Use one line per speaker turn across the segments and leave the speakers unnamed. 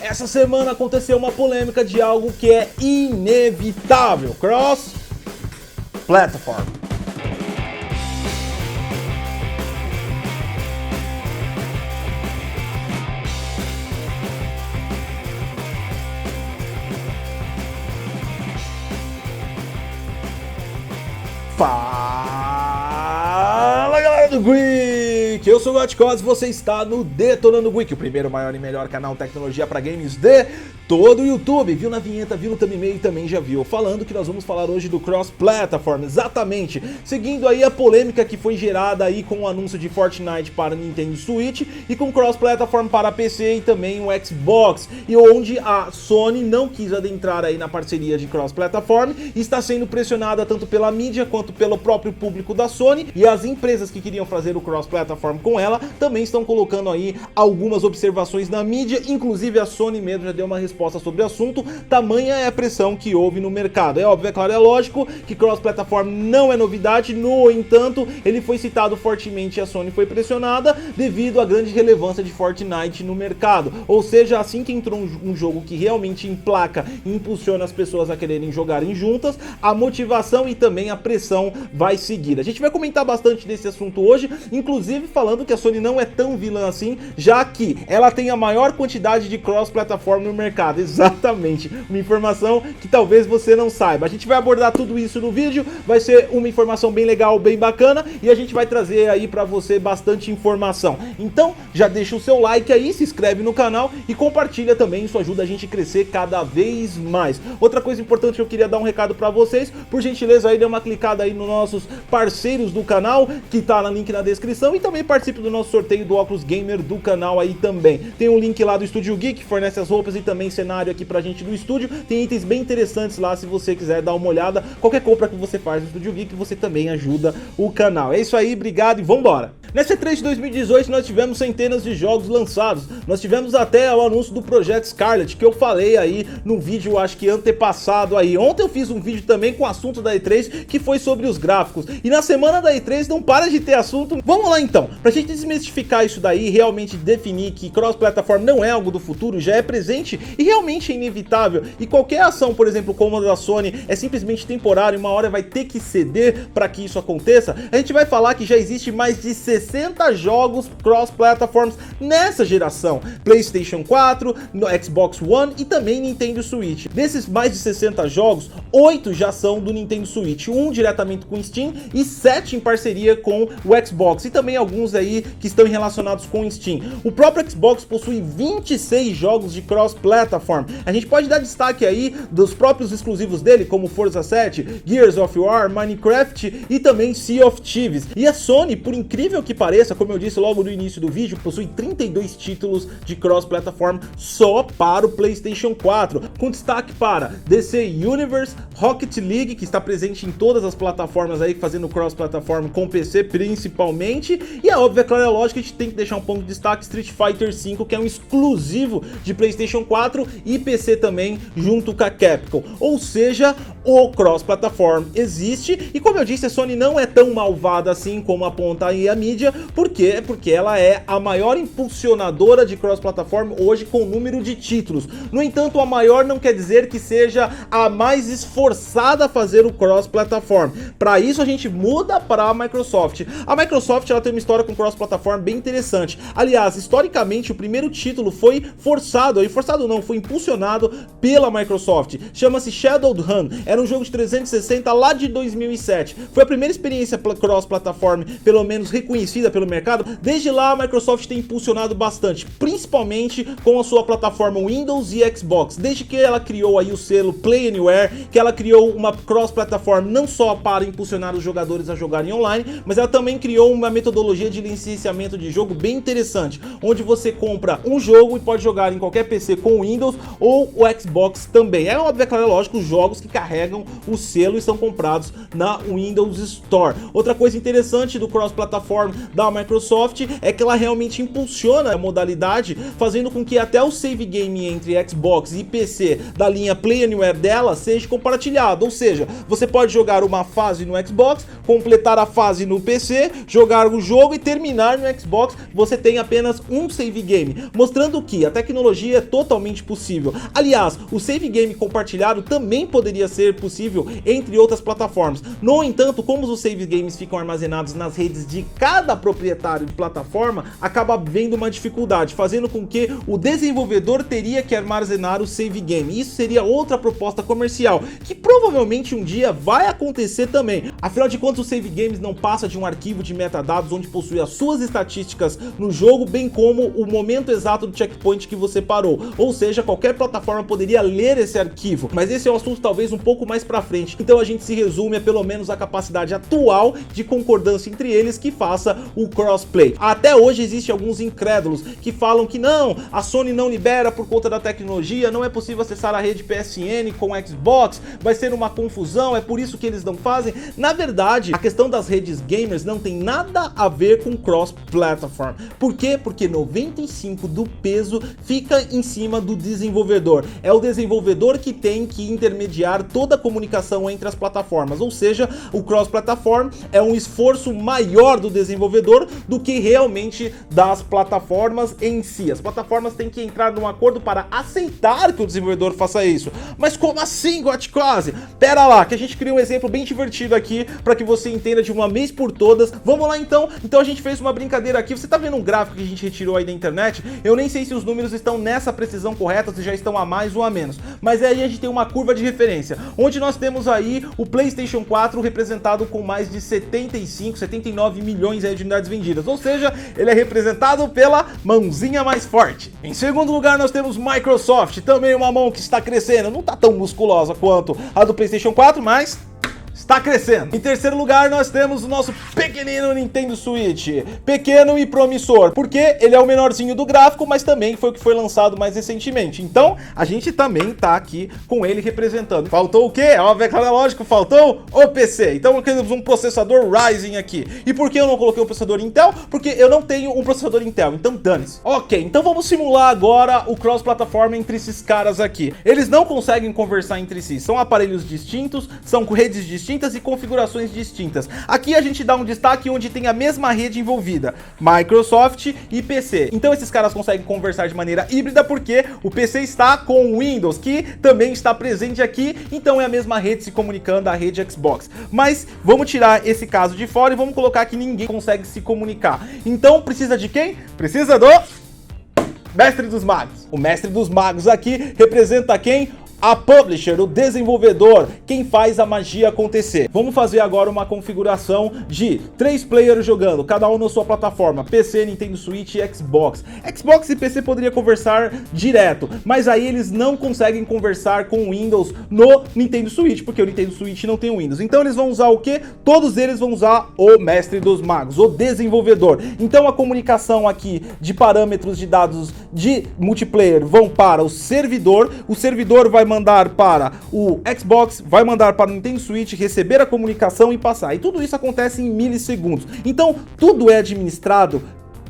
Essa semana aconteceu uma polêmica de algo que é inevitável: cross-platform. Fala, galera do Geek! Eu sou o Gotcos e você está no Detonando Geek, o primeiro, maior e melhor canal tecnologia para games de todo o YouTube. Viu na vinheta, viu no thumbnail e também já viu. Falando que nós vamos falar hoje do cross-platform, exatamente. Seguindo aí a polêmica que foi gerada aí com o anúncio de Fortnite para Nintendo Switch e com cross-platform para PC e também o Xbox. E onde a Sony não quis adentrar aí na parceria de cross-platform e está sendo pressionada tanto pela mídia quanto pelo próprio público da Sony, e as empresas que queriam fazer o cross-platform com ela também estão colocando aí algumas observações na mídia, inclusive a Sony mesmo já deu uma resposta sobre o assunto, tamanha é a pressão que houve no mercado. É óbvio, é claro, é lógico que cross-platform não é novidade, no entanto, ele foi citado fortemente e a Sony foi pressionada devido à grande relevância de Fortnite no mercado, ou seja, assim que entrou um jogo que realmente emplaca e impulsiona as pessoas a quererem jogarem juntas, a motivação e também a pressão vai seguir. A gente vai comentar bastante desse assunto hoje, inclusive falando que a Sony não é tão vilã assim, já que ela tem a maior quantidade de cross-platform no mercado. Exatamente, uma informação que talvez você não saiba. A gente vai abordar tudo isso no vídeo, vai ser uma informação bem legal, bem bacana, e a gente vai trazer aí pra você bastante informação. Então, já deixa o seu like aí, se inscreve no canal e compartilha também, isso ajuda a gente a crescer cada vez mais. Outra coisa importante que eu queria dar um recado pra vocês, por gentileza aí, dê uma clicada aí nos nossos parceiros do canal, que tá no link na descrição, e também participe do nosso sorteio do óculos gamer do canal aí também. Tem um link lá do Estúdio Geek, que fornece as roupas e também cenário aqui pra gente do estúdio. Tem itens bem interessantes lá, se você quiser dar uma olhada. Qualquer compra que você faz no Estúdio Geek, você também ajuda o canal. É isso aí, obrigado e vambora! Nessa E3 de 2018 nós tivemos centenas de jogos lançados, nós tivemos até o anúncio do Project Scarlet, que eu falei aí no vídeo, acho que antepassado aí. Ontem eu fiz um vídeo também com o assunto da E3, que foi sobre os gráficos, e na semana da E3 não para de ter assunto. Vamos lá então, pra gente desmistificar isso daí, realmente definir que cross-platform não é algo do futuro, já é presente e realmente é inevitável, e qualquer ação, por exemplo, como a da Sony, é simplesmente temporária, uma hora vai ter que ceder para que isso aconteça. A gente vai falar que já existe mais de 60 jogos cross-platforms nessa geração, PlayStation 4, no Xbox One e também Nintendo Switch. Desses mais de 60 jogos, 8 já são do Nintendo Switch, um diretamente com o Steam e 7 em parceria com o Xbox, e também alguns aí que estão relacionados com o Steam. O próprio Xbox possui 26 jogos de cross-platform. A gente pode dar destaque aí dos próprios exclusivos dele, como Forza 7, Gears of War, Minecraft e também Sea of Thieves. E a Sony, por incrível que pareça, como eu disse logo no início do vídeo, possui 32 títulos de cross-platform só para o PlayStation 4, com destaque para DC Universe, Rocket League, que está presente em todas as plataformas aí, fazendo cross-platform com PC principalmente, e é óbvio, é claro, é lógico que a gente tem que deixar um ponto de destaque, Street Fighter V, que é um exclusivo de PlayStation 4 e PC também, junto com a Capcom. Ou seja, o cross-platform existe, e como eu disse, a Sony não é tão malvada assim como aponta aí a mídia. Por quê? Porque ela é a maior impulsionadora de cross-platform hoje com número de títulos. No entanto, a maior não quer dizer que seja a mais esforçada a fazer o cross-platform. Para isso a gente muda para a Microsoft. A Microsoft, ela tem uma história com cross-platform bem interessante. Aliás, historicamente o primeiro título foi forçado não, foi impulsionado pela Microsoft. Chama-se Shadowrun. Era um jogo de 360 lá de 2007. Foi a primeira experiência cross-platform, pelo menos reconhecida pelo mercado. Desde lá a Microsoft tem impulsionado bastante, principalmente com a sua plataforma Windows e Xbox. Desde que ela criou aí o selo Play Anywhere, que ela criou uma cross-platform não só para impulsionar os jogadores a jogarem online, mas ela também criou uma metodologia de licenciamento de jogo bem interessante, onde você compra um jogo e pode jogar em qualquer PC com Windows ou o Xbox também. É óbvio, é claro, lógico, os jogos que carregam carregam o selo e são comprados na Windows Store. Outra coisa interessante do cross-platform da Microsoft é que ela realmente impulsiona a modalidade, fazendo com que até o save game entre Xbox e PC da linha Play Anywhere dela seja compartilhado, ou seja, você pode jogar uma fase no Xbox, completar a fase no PC, jogar o jogo e terminar no Xbox, você tem apenas um save game, mostrando que a tecnologia é totalmente possível. Aliás, o save game compartilhado também poderia ser possível entre outras plataformas. No entanto, como os save games ficam armazenados nas redes de cada proprietário de plataforma, acaba havendo uma dificuldade, fazendo com que o desenvolvedor teria que armazenar o save game. Isso seria outra proposta comercial, que provavelmente um dia vai acontecer também. Afinal de contas, o save games não passa de um arquivo de metadados onde possui as suas estatísticas no jogo, bem como o momento exato do checkpoint que você parou. Ou seja, qualquer plataforma poderia ler esse arquivo, mas esse é um assunto talvez um pouco mais pra frente. Então a gente se resume a pelo menos a capacidade atual de concordância entre eles que faça o crossplay. Até hoje existem alguns incrédulos que falam que não, a Sony não libera por conta da tecnologia, não é possível acessar a rede PSN com Xbox, vai ser uma confusão, é por isso que eles não fazem. Na verdade, a questão das redes gamers não tem nada a ver com cross-platform. Por quê? Porque 95% do peso fica em cima do desenvolvedor. É o desenvolvedor que tem que intermediar toda a comunicação entre as plataformas, ou seja, o cross-platform é um esforço maior do desenvolvedor do que realmente das plataformas em si. As plataformas têm que entrar num acordo para aceitar que o desenvolvedor faça isso. Mas como assim, Gotcose? Pera lá, que a gente cria um exemplo bem divertido aqui para que você entenda de uma vez por todas. Vamos lá então? Então a gente fez uma brincadeira aqui. Você tá vendo um gráfico que a gente retirou aí da internet? Eu nem sei se os números estão nessa precisão correta, se já estão a mais ou a menos. Mas aí a gente tem uma curva de referência, onde nós temos aí o PlayStation 4 representado com mais de 75, 79 milhões de unidades vendidas. Ou seja, ele é representado pela mãozinha mais forte. Em segundo lugar, nós temos Microsoft, também uma mão que está crescendo. Não está tão musculosa quanto a do PlayStation 4, mas está crescendo. Em terceiro lugar, nós temos o nosso pequenino Nintendo Switch. Pequeno e promissor, porque ele é o menorzinho do gráfico, mas também foi o que foi lançado mais recentemente. Então, a gente também tá aqui com ele representando. Faltou o quê? Óbvio, é claro, lógico, faltou o PC. Então, nós temos um processador Ryzen aqui. E por que eu não coloquei um processador Intel? Porque eu não tenho um processador Intel, então dane-se. Ok, então vamos simular agora o cross-plataforma entre esses caras aqui. Eles não conseguem conversar entre si. São aparelhos distintos, são redes distintas e configurações distintas. Aqui a gente dá um destaque onde tem a mesma rede envolvida, Microsoft e PC. Então esses caras conseguem conversar de maneira híbrida porque o PC está com o Windows, que também está presente aqui, então é a mesma rede se comunicando, a rede Xbox. Mas vamos tirar esse caso de fora e vamos colocar que ninguém consegue se comunicar. Então precisa de quem? Precisa do Mestre dos Magos. O Mestre dos Magos aqui representa quem? A publisher, o desenvolvedor, quem faz a magia acontecer. Vamos fazer agora uma configuração de 3 players jogando, cada um na sua plataforma, PC, Nintendo Switch e Xbox. Xbox e PC poderia conversar direto, mas aí eles não conseguem conversar com o Windows no Nintendo Switch, porque o Nintendo Switch não tem o Windows. Então eles vão usar o quê? Todos eles vão usar o Mestre dos Magos, o desenvolvedor. Então a comunicação aqui de parâmetros de dados de multiplayer vão para o servidor vai mandar para o Xbox, vai mandar para o Nintendo Switch, receber a comunicação e passar. E tudo isso acontece em milissegundos. Então, tudo é administrado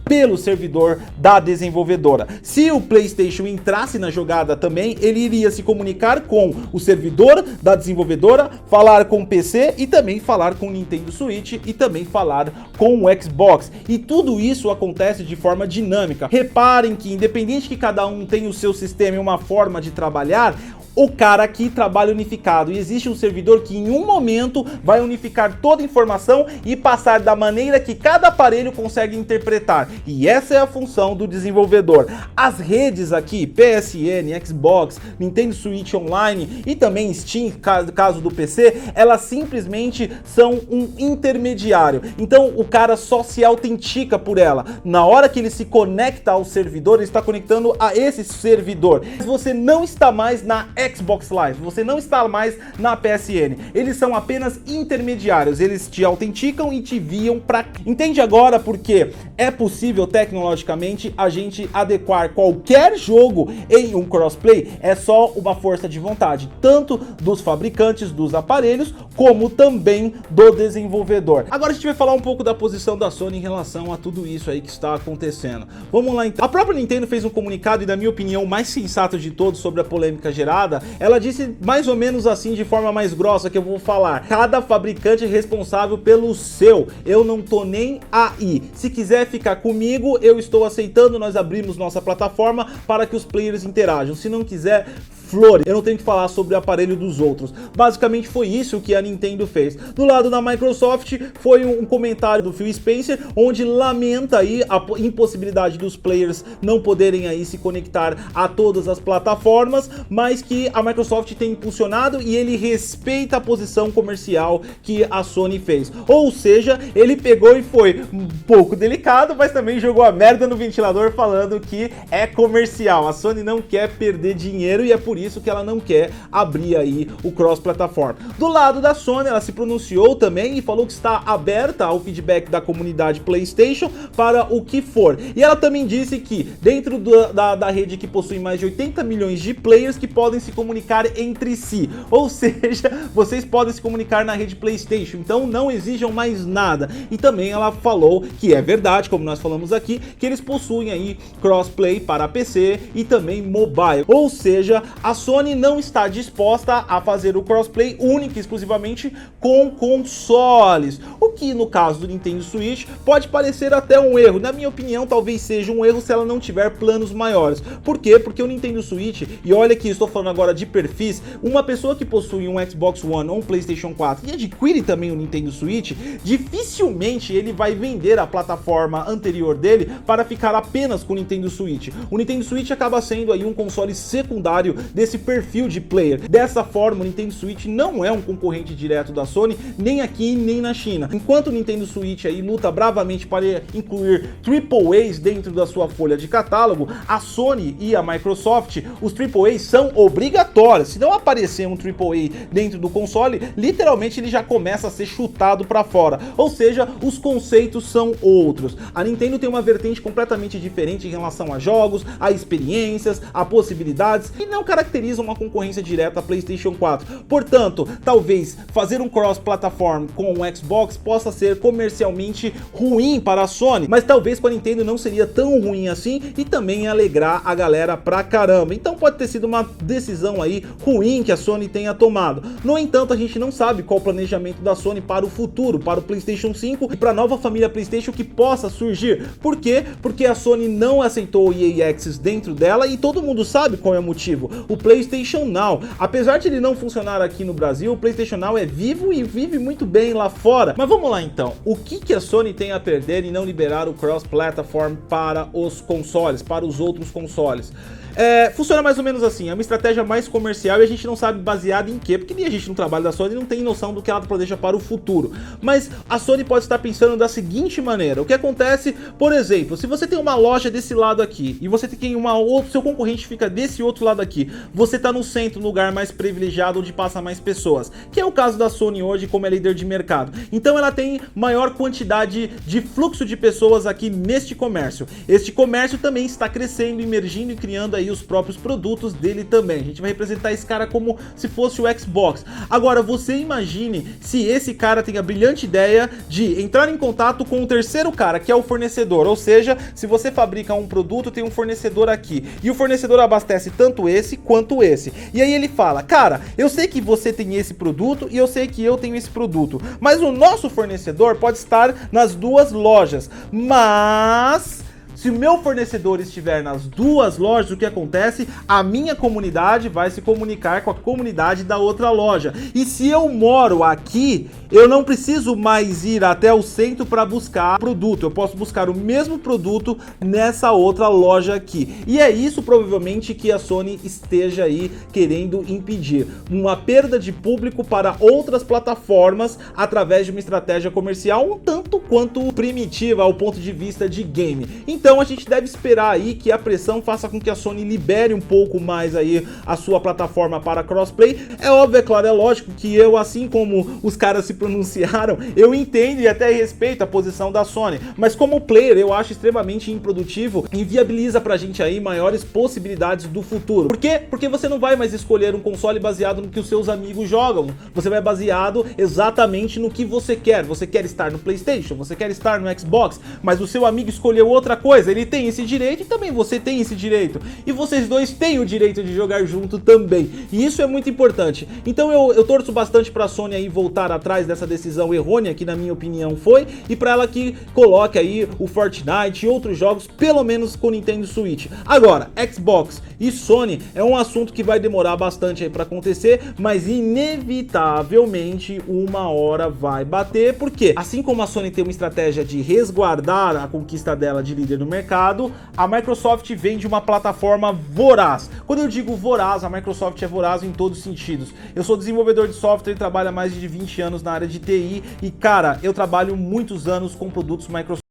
pelo servidor da desenvolvedora. Se o PlayStation entrasse na jogada também, ele iria se comunicar com o servidor da desenvolvedora, falar com o PC e também falar com o Nintendo Switch e também falar com o Xbox. E tudo isso acontece de forma dinâmica. Reparem que independente que cada um tenha o seu sistema e uma forma de trabalhar, o cara aqui trabalha unificado e existe um servidor que em um momento vai unificar toda a informação e passar da maneira que cada aparelho consegue interpretar, e essa é a função do desenvolvedor. As redes aqui, PSN, Xbox, Nintendo Switch Online e também Steam, caso do PC, elas simplesmente são um intermediário, então o cara só se autentica por ela. Na hora que ele se conecta ao servidor, ele está conectando a esse servidor, mas você não está mais na Xbox Live, você não está mais na PSN. Eles são apenas intermediários, eles te autenticam e te enviam para... Entende agora porque é possível tecnologicamente a gente adequar qualquer jogo em um crossplay? É só uma força de vontade, tanto dos fabricantes dos aparelhos, como também do desenvolvedor. Agora a gente vai falar um pouco da posição da Sony em relação a tudo isso aí que está acontecendo. Vamos lá então. A própria Nintendo fez um comunicado e, na minha opinião, o mais sensato de todos sobre a polêmica gerada. Ela disse mais ou menos assim, de forma mais grossa, que eu vou falar: cada fabricante é responsável pelo seu, eu não tô nem aí. Se quiser ficar comigo, eu estou aceitando, nós abrimos nossa plataforma para que os players interajam. Se não quiser, flores, eu não tenho que falar sobre o aparelho dos outros. Basicamente foi isso que a Nintendo fez. Do lado da Microsoft foi um comentário do Phil Spencer, onde lamenta aí a impossibilidade dos players não poderem aí se conectar a todas as plataformas, mas que a Microsoft tem impulsionado e ele respeita a posição comercial que a Sony fez. Ou seja, ele pegou e foi um pouco delicado, mas também jogou a merda no ventilador falando que é comercial. A Sony não quer perder dinheiro e é por isso que ela não quer abrir aí o cross-plataforma. Do lado da Sony, ela se pronunciou também e falou que está aberta ao feedback da comunidade PlayStation para o que for. E ela também disse que dentro da rede que possui mais de 80 milhões de players que podem se comunicar entre si. Ou seja, vocês podem se comunicar na rede PlayStation, então não exijam mais nada. E também ela falou que é verdade, como nós falamos aqui, que eles possuem aí crossplay para PC e também mobile. Ou seja, a Sony não está disposta a fazer o crossplay único e exclusivamente com consoles, o que no caso do Nintendo Switch pode parecer até um erro. Na minha opinião, talvez seja um erro se ela não tiver planos maiores. Por quê? Porque o Nintendo Switch, e olha que estou falando agora de perfis, uma pessoa que possui um Xbox One ou um PlayStation 4 e adquire também o Nintendo Switch, dificilmente ele vai vender a plataforma anterior dele para ficar apenas com o Nintendo Switch. O Nintendo Switch acaba sendo aí um console secundário desse perfil de player. Dessa forma, o Nintendo Switch não é um concorrente direto da Sony, nem aqui nem na China. Enquanto o Nintendo Switch aí luta bravamente para incluir AAAs dentro da sua folha de catálogo, a Sony e a Microsoft, os AAAs são obrigatórios. Se não aparecer um AAA dentro do console, literalmente ele já começa a ser chutado para fora. Ou seja, os conceitos são outros. A Nintendo tem uma vertente completamente diferente em relação a jogos, a experiências, a possibilidades, e não caracteriza uma concorrência direta à PlayStation 4. Portanto, talvez fazer um cross-platform com o Xbox possa ser comercialmente ruim para a Sony, mas talvez com a Nintendo não seria tão ruim assim e também alegrar a galera pra caramba. Então pode ter sido uma decisão aí ruim que a Sony tenha tomado. No entanto, a gente não sabe qual o planejamento da Sony para o futuro, para o PlayStation 5 e para a nova família PlayStation que possa surgir. Por quê? Porque a Sony não aceitou o EA Access dentro dela e todo mundo sabe qual é o motivo. O PlayStation Now, apesar de ele não funcionar aqui no Brasil, o PlayStation Now é vivo e vive muito bem lá fora. Mas vamos lá então, o que a Sony tem a perder em não liberar o cross-platform para os consoles, para os outros consoles? Funciona mais ou menos assim, é uma estratégia mais comercial e a gente não sabe baseada em quê, porque nem a gente no trabalho da Sony não tem noção do que ela planeja para o futuro. Mas a Sony pode estar pensando da seguinte maneira: o que acontece, por exemplo, se você tem uma loja desse lado aqui e você tem seu concorrente fica desse outro lado aqui, você está no centro, no lugar mais privilegiado onde passa mais pessoas, que é o caso da Sony hoje como é líder de mercado. Então ela tem maior quantidade de fluxo de pessoas aqui neste comércio. Este comércio também está crescendo, emergindo e criando aí os próprios produtos dele também. A gente vai representar esse cara como se fosse o Xbox. Agora, você imagine se esse cara tem a brilhante ideia de entrar em contato com o terceiro cara, que é o fornecedor. Ou seja, se você fabrica um produto, tem um fornecedor aqui, e o fornecedor abastece tanto esse quanto esse. E aí ele fala: cara, eu sei que você tem esse produto e eu sei que eu tenho esse produto, mas o nosso fornecedor pode estar nas duas lojas, mas se o meu fornecedor estiver nas duas lojas, o que acontece? A minha comunidade vai se comunicar com a comunidade da outra loja. E se eu moro aqui, eu não preciso mais ir até o centro para buscar produto. Eu posso buscar o mesmo produto nessa outra loja aqui. E é isso provavelmente que a Sony esteja aí querendo impedir. Uma perda de público para outras plataformas através de uma estratégia comercial um tanto quanto primitiva ao ponto de vista de game. Então, Então a gente deve esperar aí que a pressão faça com que a Sony libere um pouco mais aí a sua plataforma para crossplay. É óbvio, é claro, é lógico que eu, assim como os caras se pronunciaram, eu entendo e até respeito a posição da Sony, mas como player eu acho extremamente improdutivo, inviabiliza pra gente aí maiores possibilidades do futuro. Por quê? Porque você não vai mais escolher um console baseado no que os seus amigos jogam, você vai baseado exatamente no que você quer. Você quer estar no PlayStation, você quer estar no Xbox, mas o seu amigo escolheu outra coisa, ele tem esse direito e também você tem esse direito. E vocês dois têm o direito de jogar junto também. E isso é muito importante. Então eu torço bastante pra Sony aí voltar atrás dessa decisão errônea, que na minha opinião foi, e pra ela que coloque aí o Fortnite e outros jogos, pelo menos com o Nintendo Switch. Agora, Xbox e Sony é um assunto que vai demorar bastante aí pra acontecer, mas inevitavelmente uma hora vai bater, porque assim como a Sony tem uma estratégia de resguardar a conquista dela de líder no mercado, a Microsoft vem de uma plataforma voraz. Quando eu digo voraz, a Microsoft é voraz em todos os sentidos. Eu sou desenvolvedor de software e trabalho há mais de 20 anos na área de TI e, cara, eu trabalho muitos anos com produtos Microsoft.